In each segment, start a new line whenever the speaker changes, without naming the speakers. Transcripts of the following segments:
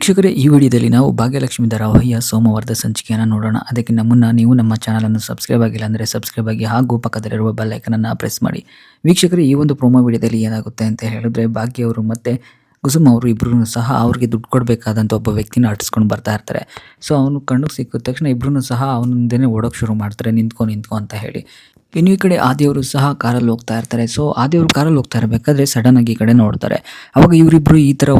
ವೀಕ್ಷಕರೇ, ಈ ವಿಡಿಯೋದಲ್ಲಿ ನಾವು ಭಾಗ್ಯಲಕ್ಷ್ಮಿ ಧಾರಾವಾಹಿಯ ಸೋಮವಾರದ ಸಂಚಿಕೆಯನ್ನು ನೋಡೋಣ. ಅದಕ್ಕಿಂತ ಮುನ್ನ ನೀವು ನಮ್ಮ ಚಾನಲನ್ನು ಸಬ್ಸ್ಕ್ರೈಬ್ ಆಗಿಲ್ಲ ಅಂದರೆ ಸಬ್ಸ್ಕ್ರೈಬ್ ಆಗಿ ಹಾಗೂ ಪಕ್ಕದಲ್ಲಿರುವ ಬೆಲ್ ಐಕನನ್ನು ಪ್ರೆಸ್ ಮಾಡಿ. ವೀಕ್ಷಕರೇ, ಈ ಒಂದು ಪ್ರೋಮೋ ವಿಡಿಯೋದಲ್ಲಿ ಏನಾಗುತ್ತೆ ಅಂತ ಹೇಳಿದ್ರೆ, ಭಾಗ್ಯ ಅವರು ಮತ್ತು ಕುಸುಮ್ ಅವರು ಇಬ್ಬರೂ ಸಹ ಅವ್ರಿಗೆ ದುಡ್ಡು ಕೊಡಬೇಕಾದಂಥ ಒಬ್ಬ ವ್ಯಕ್ತಿನ ಅಟ್ಟಿಸ್ಕೊಂಡು ಬರ್ತಾ ಇರ್ತಾರೆ. ಸೊ ಅವನು ಕಣ್ಣಿಗೆ ಸಿಕ್ಕಿದ ತಕ್ಷಣ ಇಬ್ಬರೂ ಸಹ ಅವನಿಂದನೇ ಓಡೋಕೆ ಶುರು ಮಾಡ್ತಾರೆ, ನಿಂತ್ಕೊ ಅಂತ ಹೇಳಿ. ಇನ್ನು ಈ ಕಡೆ ಆದಿಯವರು ಸಹ ಕಾರಲ್ಲಿ ಹೋಗ್ತಾ ಇರ್ತಾರೆ. ಸೊ ಆದಿಯವರು ಕಾರಲ್ಲಿ ಹೋಗ್ತಾ ಇರಬೇಕಾದ್ರೆ ಸಡನ್ ಆಗಿ ಈ ಕಡೆ ನೋಡ್ತಾರೆ. ಅವಾಗ ಇವರಿಬ್ರು ಈ ಥರ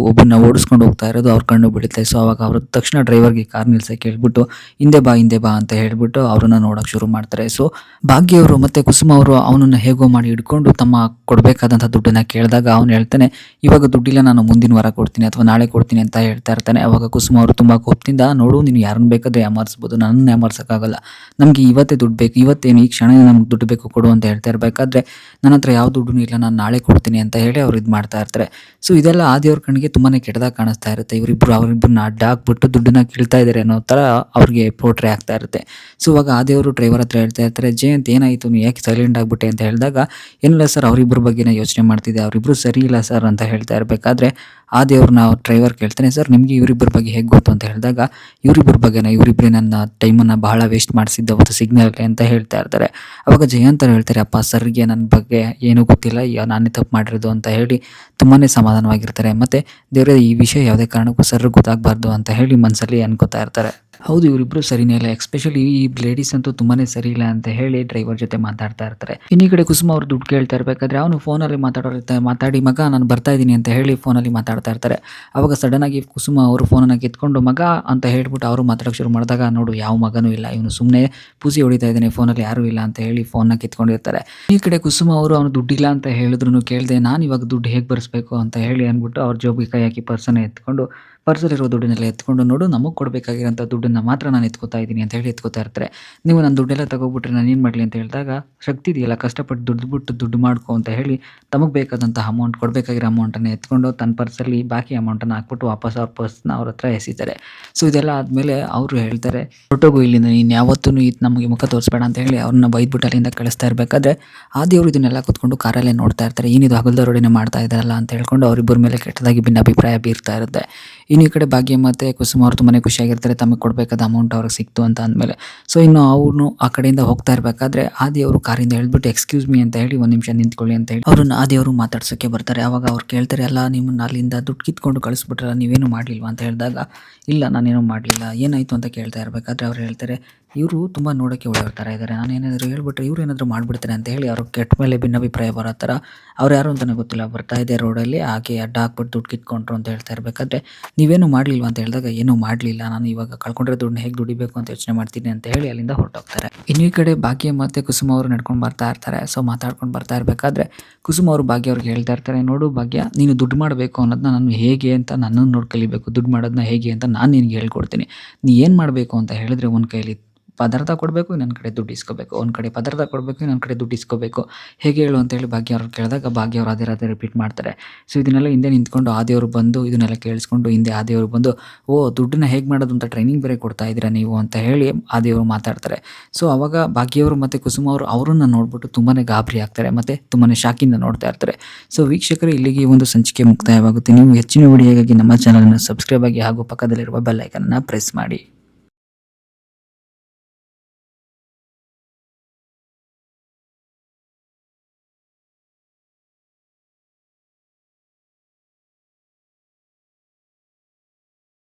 ಒಬ್ಬನ ಓಡಿಸ್ಕೊಂಡು ಹೋಗ್ತಾ ಇರೋದು ಅವ್ರ ಕಣ್ಣು ಬೀಳುತ್ತೆ. ಸೊ ಅವಾಗ ಅವರು ತಕ್ಷಣ ಡ್ರೈವರ್ಗೆ ಕಾರ್ ನಿಲ್ಸಕ್ಕೆ ಹೇಳ್ಬಿಟ್ಟು ಹಿಂದೆ ಬಾ ಅಂತ ಹೇಳ್ಬಿಟ್ಟು ಅವ್ರನ್ನ ನೋಡೋಕೆ ಶುರು ಮಾಡ್ತಾರೆ. ಸೊ ಭಾಗ್ಯವರು ಮತ್ತು ಕುಸುಮ ಅವರು ಅವನನ್ನು ಹೇಗೋ ಮಾಡಿ ಹಿಡ್ಕೊಂಡು ತಮ್ಮ ಕೊಡಬೇಕಾದಂಥ ದುಡ್ಡನ್ನು ಕೇಳಿದಾಗ ಅವನು ಹೇಳ್ತಾನೆ, ಇವಾಗ ದುಡ್ಡಿಲ್ಲ, ನಾನು ಮುಂದಿನ ವಾರ ಕೊಡ್ತೀನಿ ಅಥವಾ ನಾಳೆ ಕೊಡ್ತೀನಿ ಅಂತ ಹೇಳ್ತಾ ಇರ್ತಾನೆ. ಅವಾಗ ಕುಸುಮ ಅವರು ತುಂಬ ಕೋಪದಿಂದ, ನೋಡು ನೀನು ಯಾರನ್ನ ಬೇಕಾದ್ರೆ ಯಾಮಾರಿಸ್ಬೋದು, ನನ್ನನ್ನು ಯಾಮಾರ್ಸೋಕ್ಕಾಗಲ್ಲ, ನಮಗೆ ಇವತ್ತೇ ದುಡ್ಡು ಬೇಕು, ಇವತ್ತೇನು ಈ ಕ್ಷಣ ನಮ್ಗೆ ದುಡ್ಡು ಬೇಕು ಕೊಡು ಅಂತ ಹೇಳ್ತಾ ಇರಬೇಕಾದ್ರೆ, ನನ್ನ ಹತ್ರ ಯಾವ ದುಡ್ಡು ಇಲ್ಲ, ನಾನು ನಾಳೆ ಕೊಡ್ತೀನಿ ಅಂತ ಹೇಳಿ ಅವ್ರು ಇದು ಮಾಡ್ತಾ ಇರ್ತಾರೆ. ಸೊ ಇದೆಲ್ಲ ಆದಿಯವ್ರ ಕಣ್ಣಿಗೆ ತುಂಬಾ ಕೆಟ್ಟದಾಗಿ ಕಾಣಿಸ್ತಾ ಇರುತ್ತೆ. ಅವರಿಬ್ಬರನ್ನ ಅಡ್ಡ ಹಾಕ್ಬಿಟ್ಟು ದುಡ್ಡನ್ನ ಕೇಳ್ತಾ ಇದ್ದಾರೆ ಅನ್ನೋ ಥರ ಅವ್ರಿಗೆ ಪೋಟ್ರೆ ಆಗ್ತಾ ಇರುತ್ತೆ. ಸೊ ಇವಾಗ ಆದಿಯವರು ಡ್ರೈವರ್ ಹತ್ರ ಹೇಳ್ತಾ ಇರ್ತಾರೆ, ಜಯಂತ್ ಏನಾಯಿತು, ನೀನು ಯಾಕೆ ಸೈಲೆಂಟ್ ಆಗಿಬಿಟ್ಟೆ ಅಂತ ಹೇಳಿದಾಗ, ಏನಿಲ್ಲ ಸರ್, ಅವರಿಬ್ಬರ ಬಗ್ಗೆನೇ ಯೋಚನೆ ಮಾಡ್ತಿದ್ದೆ, ಅವರಿಬ್ಬರು ಸರಿ ಇಲ್ಲ ಸರ್ ಅಂತ ಹೇಳ್ತಾ ಇರಬೇಕಾದ್ರೆ ಆದಿಯವ್ರನ್ನ ಡ್ರೈವರ್ ಕೇಳ್ತಾನೆ, ಸರ್ ನಿಮಗೆ ಇವರಿಬ್ಬರ ಬಗ್ಗೆ ಹೇಗೆ ಗೊತ್ತು ಅಂತ ಹೇಳಿದಾಗ, ಇವರಿಬ್ಬರ ಬಗ್ಗೆನ, ಇವರಿಬ್ಬರೇ ನನ್ನ ಟೈಮನ್ನು ಬಹಳ ವೇಸ್ಟ್ ಮಾಡಿಸಿದ್ದ ಅವತ್ತು ಸಿಗ್ನಲ್ ಅಂತ ಹೇಳ್ತಾ ಇರ್ತಾರೆ. ಅವಾಗ ಜಯಂತ್ ಹೇಳ್ತಾರೆ, ಅಪ್ಪ ಸರ್ಗೆ ನನ್ನ ಬಗ್ಗೆ ಏನೂ ಗೊತ್ತಿಲ್ಲ, ನಾನೇ ತಪ್ಪು ಮಾಡಿರೋದು ಅಂತ ಹೇಳಿ ತುಂಬಾ ಸಮಾಧಾನವಾಗಿರ್ತಾರೆ. ಮತ್ತು ದೇವರೇ, ಈ ವಿಷಯ ಯಾವುದೇ ಕಾರಣಕ್ಕೂ ಸರ್ ಗೊತ್ತಾಗಬಾರ್ದು ಅಂತ ಹೇಳಿ ಮನಸ್ಸಲ್ಲಿ ಅನ್ಕೋತಾ ಇರ್ತಾರೆ. ಹೌದು, ಇವರಿಬ್ಬರು ಸರಿನೇ ಇಲ್ಲ, ಎಸ್ಪೆಷಲಿ ಈ ಲೇಡೀಸ್ ಅಂತೂ ತುಂಬಾ ಸರಿ ಇಲ್ಲ ಅಂತ ಹೇಳಿ ಡ್ರೈವರ್ ಜೊತೆ ಮಾತಾಡ್ತಾ ಇರ್ತಾರೆ. ಇನ್ನೀ ಕಡೆ ಕುಸುಮ ಅವರು ದುಡ್ಡು ಕೇಳ್ತಾ ಇರಬೇಕಾದ್ರೆ ಅವನು ಫೋನಲ್ಲಿ ಮಾತಾಡಿ, ಮಗ ನಾನು ಬರ್ತಾ ಇದ್ದೀನಿ ಅಂತ ಹೇಳಿ ಫೋನಲ್ಲಿ ಮಾತಾಡ್ತಾ ಇರ್ತಾರೆ. ಅವಾಗ ಸಡನ್ ಆಗಿ ಕುಸುಮ ಅವರು ಫೋನನ್ನು ಕಿತ್ಕೊಂಡು ಮಗ ಅಂತ ಹೇಳ್ಬಿಟ್ಟು ಅವರು ಮಾತಾಡೋಕೆ ಶುರು ಮಾಡಿದಾಗ, ನೋಡು ಯಾವ ಮಗನೂ ಇಲ್ಲ, ಇವನು ಸುಮ್ಮನೆ ಪೂಸಿ ಹೊಡಿತಾ ಇದ್ದಾನೆ, ಫೋನಲ್ಲಿ ಯಾರೂ ಇಲ್ಲ ಅಂತ ಹೇಳಿ ಫೋನ್ನ ಕಿತ್ಕೊಂಡಿರ್ತಾರೆ. ಈ ಕಡೆ ಕುಸುಮ ಅವರು ಅವನು ದುಡ್ಡಿಲ್ಲ ಅಂತ ಹೇಳಿದ್ರು ಕೇಳಿದೆ, ನಾನು ಇವಾಗ ದುಡ್ಡು ಹೇಗೆ ಬರೆಸ್ಬೇಕು ಅಂತ ಹೇಳಿ ಅಂದ್ಬಿಟ್ಟು ಅವ್ರ ಜೋಬಿಗೆ ಕೈ ಹಾಕಿ ಪರ್ಸನ್ನು ಎತ್ಕೊಂಡು, ಪರ್ಸಲ್ಲಿರೋ ದುಡ್ಡನ್ನೆಲ್ಲ ಎತ್ಕೊಂಡು, ನೋಡು ನಮಗೆ ಕೊಡಬೇಕಾಗಿರೋಂಥ ದುಡ್ಡನ್ನು ಮಾತ್ರ ನಾನು ಎತ್ಕೋತಾ ಇದ್ದೀನಿ ಅಂತ ಹೇಳಿ ಎತ್ಕೋತಾ ಇರ್ತಾರೆ. ನೀವು ನನ್ನ ದುಡ್ಡೆಲ್ಲ ತಗೋಬಿಟ್ರೆ ನಾನು ಏನು ಮಾಡಲಿ ಅಂತ ಹೇಳಿದಾಗ, ಶಕ್ತಿ ಇದೆಯಲ್ಲ, ಕಷ್ಟಪಟ್ಟು ದುಡ್ಡು ಮಾಡ್ಕೊ ಅಂತ ಹೇಳಿ ತಮಗೆ ಬೇಕಾದಂಥ ಅಮೌಂಟ್, ಕೊಡಬೇಕಾಗಿರೋ ಅಮೌಂಟನ್ನು ಎತ್ಕೊಂಡು ತನ್ನ ಪರ್ಸಲ್ಲಿ ಬಾಕಿ ಅಮೌಂಟನ್ನು ಹಾಕ್ಬಿಟ್ಟು ವಾಪಸ್ ಅವ್ರ ಪರ್ಸ್ನ ಅವ್ರ ಹತ್ರ ಎಸಿತಾರೆ. ಸೊ ಇದೆಲ್ಲ ಆದಮೇಲೆ ಅವರು ಹೇಳ್ತಾರೆ, ಹೊರಟೋಗು ಇಲ್ಲಿಂದ, ನೀನು ಯಾವತ್ತೂ ನಮಗೆ ಮುಖ ತೋರಿಸ್ಬೇಡ ಅಂತ ಹೇಳಿ ಅವ್ರನ್ನ ಬೈದ್ಬಿಟ್ಟು ಅಲ್ಲಿಂದ ಕಳಿಸ್ತಾ ಇರಬೇಕಾದ್ರೆ ಆದಿಯವರು ಇದನ್ನೆಲ್ಲ ಕೂತ್ಕೊಂಡು ಕಾರಲ್ಲೇ ನೋಡ್ತಾ ಇರ್ತಾರೆ. ಏನಿದು ಹಗಲ್ದವರೊಡನೆ ಮಾಡ್ತಾ ಇದ್ದಾರಲ್ಲ ಅಂತ ಹೇಳ್ಕೊಂಡು ಅವರಿಬ್ಬರ ಮೇಲೆ ಕೆಟ್ಟದಾಗಿ ಭಿನ್ನಾಭಿಪ್ರಾಯ ಬೀರ್ತಾ ಇರುತ್ತೆ. ಇನ್ನು ಈ ಕಡೆ ಭಾಗ್ಯ ಮತ್ತು ಕುಸುಮ ಅವರು ತುಂಬಾ ಖುಷಿಯಾಗಿರ್ತಾರೆ, ತಮಗೆ ಕೊಡಬೇಕಾದ ಅಮೌಂಟ್ ಅವ್ರಿಗೆ ಸಿಕ್ತು ಅಂತ ಅಂದಮೇಲೆ. ಸೊ ಇನ್ನು ಅವನು ಆ ಕಡೆಯಿಂದ ಹೋಗ್ತಾ ಇರಬೇಕಾದ್ರೆ ಆದಿಯವರು ಕಾರಿಂದ ಹೇಳ್ಬಿಟ್ಟು, ಎಕ್ಸ್ಕ್ಯೂಸ್ ಮೀ ಅಂತ ಹೇಳಿ ಒಂದು ನಿಮಿಷ ನಿಂತ್ಕೊಳ್ಳಿ ಅಂತ ಹೇಳಿ ಅವ್ರನ್ನ ಆದಿಯವರು ಮಾತಾಡ್ಸೋಕ್ಕೆ ಬರ್ತಾರೆ. ಅವಾಗ ಅವ್ರು ಕೇಳ್ತಾರೆ, ಅಲ್ಲ ನಿಮ್ಮನ್ನ ಅಲ್ಲಿಂದ ದುಡ್ಡು ಕಿತ್ಕೊಂಡು ಕಳಿಸ್ಬಿಟ್ರಲ್ಲ, ನೀವೇನು ಮಾಡಲಿಲ್ವಾ ಅಂತ ಹೇಳಿದಾಗ, ಇಲ್ಲ ನಾನೇನು ಮಾಡಲಿಲ್ಲ, ಏನಾಯಿತು ಅಂತ ಕೇಳ್ತಾ ಇರಬೇಕಾದ್ರೆ ಅವ್ರು ಹೇಳ್ತಾರೆ, ಇವರು ತುಂಬ ನೋಡೋಕ್ಕೆ ಒಳ್ಳೆಯವ್ರ ಥರ ಇದ್ದಾರೆ, ನಾನು ಏನಾದರೂ ಹೇಳ್ಬಿಟ್ರೆ ಇವ್ರು ಏನಾದರೂ ಮಾಡಿಬಿಡ್ತಾರೆ ಅಂತ ಹೇಳಿ ಅವ್ರು ಕೆಟ್ಟ ಮೇಲೆ ಭಿನ್ನಾಭಿಪ್ರಾಯ ಬರೋ ಥರ, ಅವ್ರು ಯಾರು ಅಂತಲೇ ಗೊತ್ತಿಲ್ಲ, ಬರ್ತಾ ಇದೆ ರೋಡಲ್ಲಿ, ಹಾಗೆ ಅಡ್ಡ ಹಾಕ್ಬಿಟ್ಟು ದುಡ್ಡು ಕಿತ್ಕೊಂಡ್ರು ಅಂತ ಹೇಳ್ತಾ ಇರಬೇಕಾದ್ರೆ, ನೀವೇನು ಮಾಡಲಿಲ್ವ ಅಂತ ಹೇಳಿದಾಗ, ಏನೂ ಮಾಡಲಿಲ್ಲ, ನಾನು ಇವಾಗ ಕಳ್ಕೊಂಡಿರೋ ದುಡ್ಡನ್ನ ಹೇಗೆ ದುಡಿಬೇಕು ಅಂತ ಯೋಚನೆ ಮಾಡ್ತೀನಿ ಅಂತ ಹೇಳಿ ಅಲ್ಲಿಂದ ಹೊರಟೋಗ್ತಾರೆ. ಇನ್ನು ಈ ಕಡೆ ಭಾಗ್ಯ ಮತ್ತು ಕುಸುಮ ಅವರು ನಡ್ಕೊಂಡು ಬರ್ತಾ ಇರ್ತಾರೆ. ಸೊ ಮಾತಾಡ್ಕೊಂಡು ಬರ್ತಾ ಇರಬೇಕಾದ್ರೆ ಕುಸುಮ ಅವರು ಭಾಗ್ಯ ಅವ್ರಿಗೆ ಹೇಳ್ತಾ ಇರ್ತಾರೆ, ನೋಡು ಭಾಗ್ಯ, ನೀನು ದುಡ್ಡು ಮಾಡಬೇಕು ಅನ್ನೋದನ್ನ ನಾನು ಹೇಗೆ ಅಂತ ನನ್ನನ್ನು ನೋಡಿ ಕಲಿಬೇಕು, ದುಡ್ಡು ಮಾಡೋದನ್ನ ಹೇಗೆ ಅಂತ ನಾನು ನಿನಗೆ ಹೇಳ್ಕೊಡ್ತೀನಿ. ನೀ ಏನು ಮಾಡಬೇಕು ಅಂತ ಹೇಳಿದ್ರೆ, ಒಂದು ಕೈಲಿ ಪದಾರ್ಥ ಕೊಡಬೇಕು, ಇನ್ನೊಂದು ಕಡೆ ದುಡ್ಡು ಇಸ್ಕೋಬೇಕು, ಒಂದು ಕಡೆ ಪದಾರ್ಥ ಕೊಡಬೇಕು, ಇನ್ನೊಂದು ಕಡೆ ದುಡ್ಡು ಇಸ್ಕೋಬೇಕು, ಹೇಗೆ ಹೇಳು ಅಂತೇಳಿ ಭಾಗ್ಯ ಅವ್ರು ಕೇಳಿದಾಗ ಭಾಗ್ಯ ಅವರು ಅದೇ ರಿಪೀಟ್ ಮಾಡ್ತಾರೆ. ಸೊ ಇದನ್ನೆಲ್ಲ ಹಿಂದೆ ನಿಂತ್ಕೊಂಡು ಆದಿಯವರು ಬಂದು ಇದನ್ನೆಲ್ಲ ಕೇಳಿಸ್ಕೊಂಡು ಹಿಂದೆ ಆದಿಯವರು ಬಂದು, ಓ ದುಡ್ಡನ್ನ ಹೇಗೆ ಮಾಡೋದು ಅಂತ ಟ್ರೈನಿಂಗ್ ಬೇರೆ ಕೊಡ್ತಾ ಇದ್ದೀರಾ ನೀವು ಅಂತ ಹೇಳಿ ಆದಿಯವರು ಮಾತಾಡ್ತಾರೆ. ಸೊ ಅವಾಗ ಭಾಗ್ಯವರು ಮತ್ತು ಕುಸುಮ ಅವರು ಅವರನ್ನು ನೋಡ್ಬಿಟ್ಟು ತುಂಬಾ ಗಾಬರಿ ಆಗ್ತಾರೆ ಮತ್ತು ತುಂಬಾ ಶಾಕಿಂದ ನೋಡ್ತಾ ಇರ್ತಾರೆ. ಸೊ ವೀಕ್ಷಕರು, ಇಲ್ಲಿಗೆ ಈ ಒಂದು ಸಂಚಿಕೆ ಮುಕ್ತಾಯವಾಗುತ್ತೆ. ನೀವು ಹೆಚ್ಚಿನ ವಿಡಿಯೋಗಾಗಿ ನಮ್ಮ ಚಾನಲನ್ನು ಸಬ್ಸ್ಕ್ರೈಬ್ ಆಗಿ ಹಾಗೂ ಪಕ್ಕದಲ್ಲಿರುವ ಬೆಲ್ ಐಕನನ್ನು ಪ್ರೆಸ್ ಮಾಡಿ.